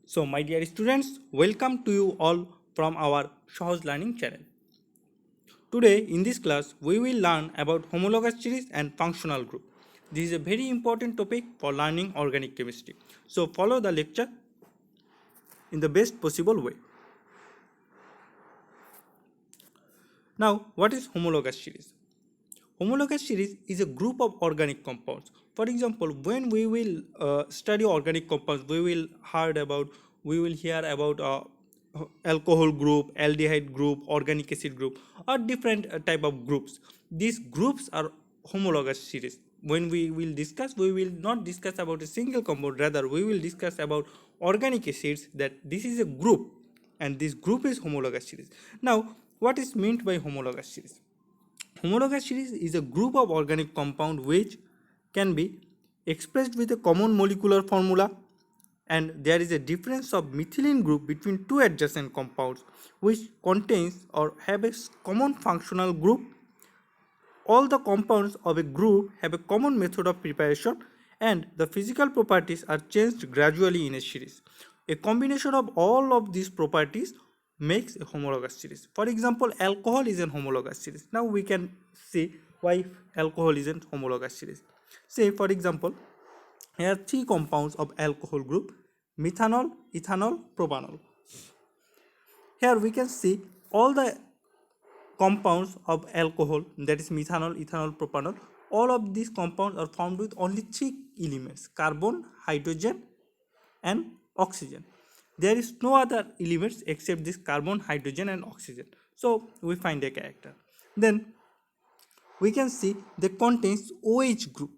So, my dear students, welcome to you all from our sohozlearning channel. Today, in this class, we will learn about homologous series and functional group. This is a very important topic for learning organic chemistry. So, follow the lecture in the best possible way. Now, what is homologous series? Homologous series is a group of organic compounds. For example, when we will study organic compounds, we will hear about alcohol group, aldehyde group, organic acid group, or different type of groups. These groups are homologous series. When we will discuss, we will not discuss about a single compound. Rather, we will discuss about organic acids. That this is a group, and this group is homologous series. Now, what is meant by homologous series? Homologous series is a group of organic compound which can be expressed with a common molecular formula, and there is a difference of methylene group between two adjacent compounds which contains or have a common functional group. All the compounds of a group have a common method of preparation and the physical properties are changed gradually in a series. A combination of all of these properties makes a homologous series. For example, alcohol is a homologous series. Now we can see why alcohol is a homologous series. Say for example, here are three compounds of alcohol group: methanol, ethanol, propanol. Here we can see all the compounds of alcohol, that is methanol, ethanol, propanol. All of these compounds are formed with only three elements: carbon, hydrogen, and oxygen. There is no other elements except this carbon, hydrogen, and oxygen. So we find a character. Then we can see they contains OH group.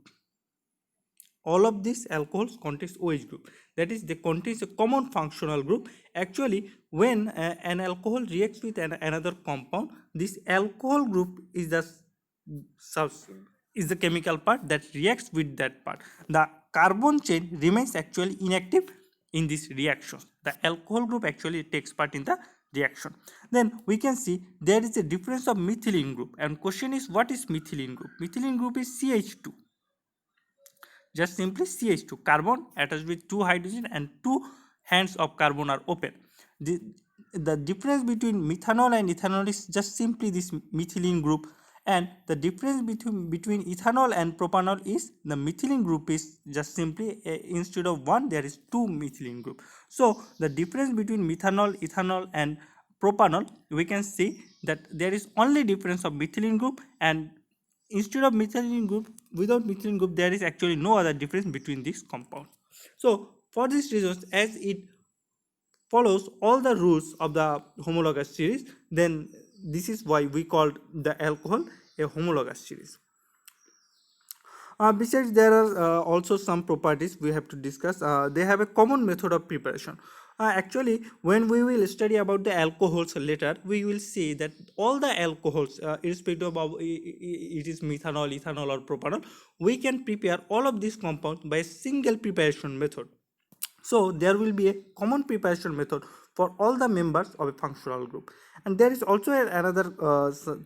All of these alcohols contains OH group, that is they contains a common functional group. Actually, when an alcohol reacts with another compound, this alcohol group is the chemical part that reacts with that part. The carbon chain remains actually inactive in this reaction. The alcohol group actually takes part in the reaction. Then we can see there is a difference of methylene group, and question is, what is methylene group? Methylene group is CH2, just simply CH2, carbon attached with two hydrogen and two hands of carbon are open. The difference between methanol and ethanol is just simply this methylene group, and the difference between ethanol and propanol is the methylene group is just simply instead of one there is two methylene group. So the difference between methanol, ethanol, and propanol, we can see that there is only difference of methylene group, and instead of methylene group, without methylene group there is actually no other difference between these compounds. So for these reasons, as it follows all the rules of the homologous series, then this is why we called the alcohol a homologous series. Besides, there are also some properties we have to discuss. They have a common method of preparation. Actually, when we will study about the alcohols later, we will see that all the alcohols, irrespective of it is methanol, ethanol, or propanol, we can prepare all of these compounds by a single preparation method. So there will be a common preparation method for all the members of a functional group. And there is also another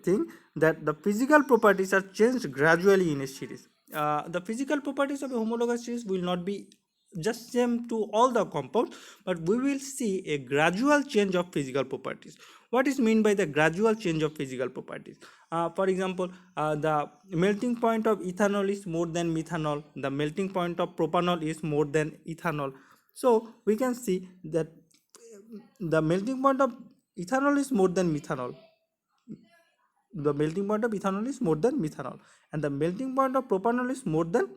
thing, that the physical properties are changed gradually in a series. The physical properties of a homologous series will not be just same to all the compounds, but we will see a gradual change of physical properties. What is meant by the gradual change of physical properties? For example, the melting point of ethanol is more than methanol, the melting point of propanol is more than ethanol. So we can see that the melting point of ethanol is more than methanol. The melting point of ethanol is more than methanol, and the melting point of propanol is more than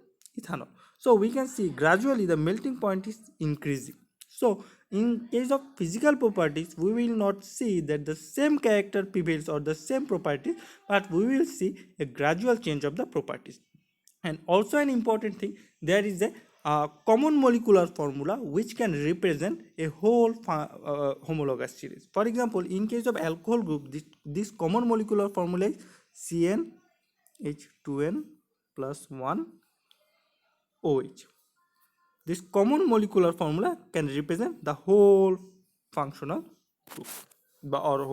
ethanol. So we can see gradually the melting point is increasing. So in case of physical properties, we will not see that the same character prevails or the same property, but we will see a gradual change of the properties. And also an important thing, there is a common molecular formula which can represent a whole homologous series. For example, in case of alcohol group, this common molecular formula is CnH2n plus 1 OH. This common molecular formula can represent the whole functional group or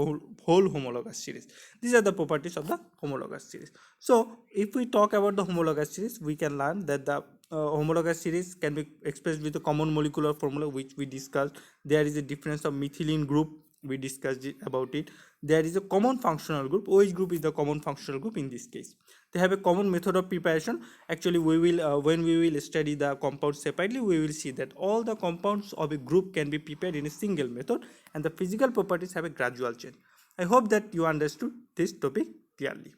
whole homologous series. These are the properties of the homologous series. So if we talk about the homologous series, we can learn that the homologous series can be expressed with a common molecular formula which we discussed. There is a difference of methylene group, we discussed about it. There is a common functional group, OH group is the common functional group in this case. They have a common method of preparation. Actually we will when we will study the compounds separately, we will see that all the compounds of a group can be prepared in a single method and the physical properties have a gradual change. I hope that you understood this topic clearly.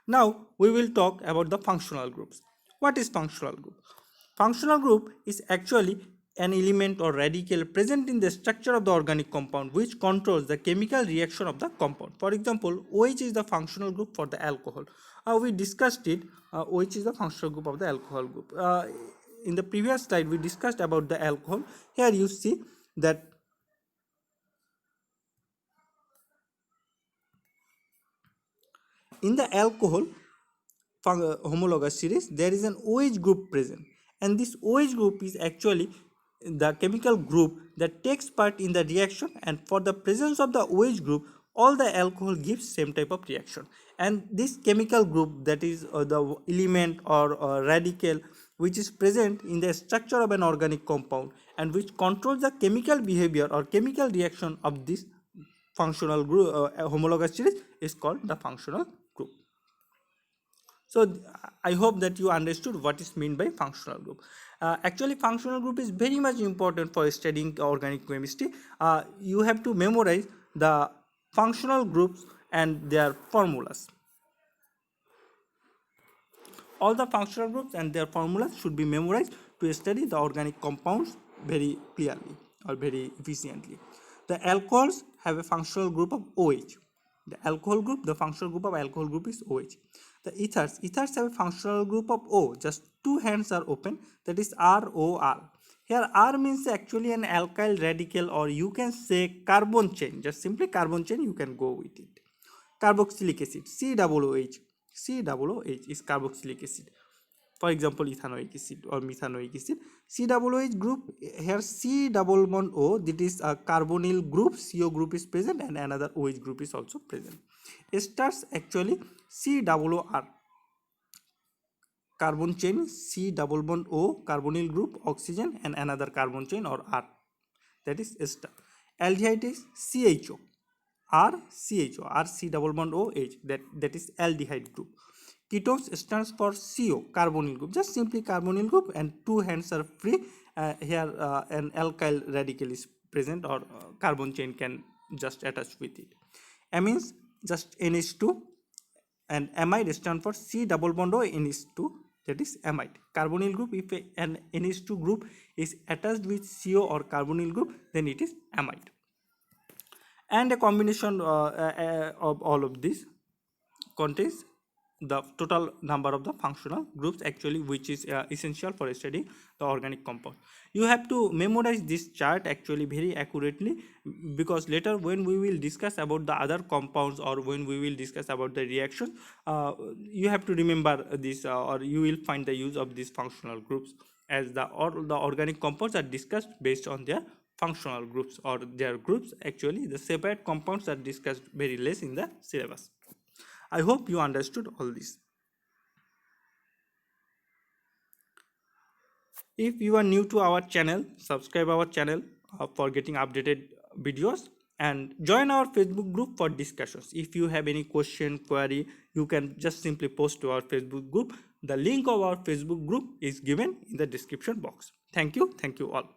Now we will talk about the functional groups. What is functional group? Functional group is actually an element or radical present in the structure of the organic compound which controls the chemical reaction of the compound. For example, OH is the functional group for the alcohol. We discussed it. OH is the functional group of the alcohol group. In the previous slide, we discussed about the alcohol. Here you see that in the alcohol homologous series, there is an OH group present, and this OH group is actually the chemical group that takes part in the reaction, and for the presence of the OH group, all the alcohol gives same type of reaction. And this chemical group, that is the element or radical which is present in the structure of an organic compound and which controls the chemical behavior or chemical reaction of this functional group homologous series, is called the functional group. So I hope that you understood what is meant by functional group. Actually, functional group is very much important for studying organic chemistry. You have to memorize the functional groups and their formulas. All the functional groups and their formulas should be memorized to study the organic compounds very clearly or very efficiently. The alcohols have a functional group of OH. The alcohol group, the functional group of alcohol group is OH. The ethers have a functional group of O. Just two hands are open, that is ROR. Here R means actually an alkyl radical, or you can say carbon chain. Just simply carbon chain, you can go with it. Carboxylic acid, COOH. COOH is carboxylic acid. For example, ethanoic acid or methanoic acid. COOH group, here C double bond O, that is a carbonyl group, CO group is present and another OH group is also present. Esters actually COOR, carbon chain, C double bond O, carbonyl group, oxygen and another carbon chain or R, that is ester. Aldehyde is CHO, R C double bond OH, that is aldehyde group. Ketones stands for CO, carbonyl group, just simply carbonyl group, and two hands are free. Here an alkyl radical is present or carbon chain can just attach with it. Amines, just NH2, and amide stands for C double bond O NH2, that is amide. Carbonyl group, if an NH2 group is attached with CO or carbonyl group, then it is amide. And a combination of all of this contains the total number of the functional groups actually, which is essential for studying the organic compound. You have to memorize this chart actually very accurately, because later when we will discuss about the other compounds or when we will discuss about the reactions, you have to remember this, or you will find the use of these functional groups, as the organic compounds are discussed based on their functional groups or their groups. Actually the separate compounds are discussed very less in the syllabus. I hope you understood all this. If you are new to our channel, subscribe our channel for getting updated videos, and join our Facebook group for discussions. If you have any question, query, you can just simply post to our Facebook group. The link of our Facebook group is given in the description box. Thank you all.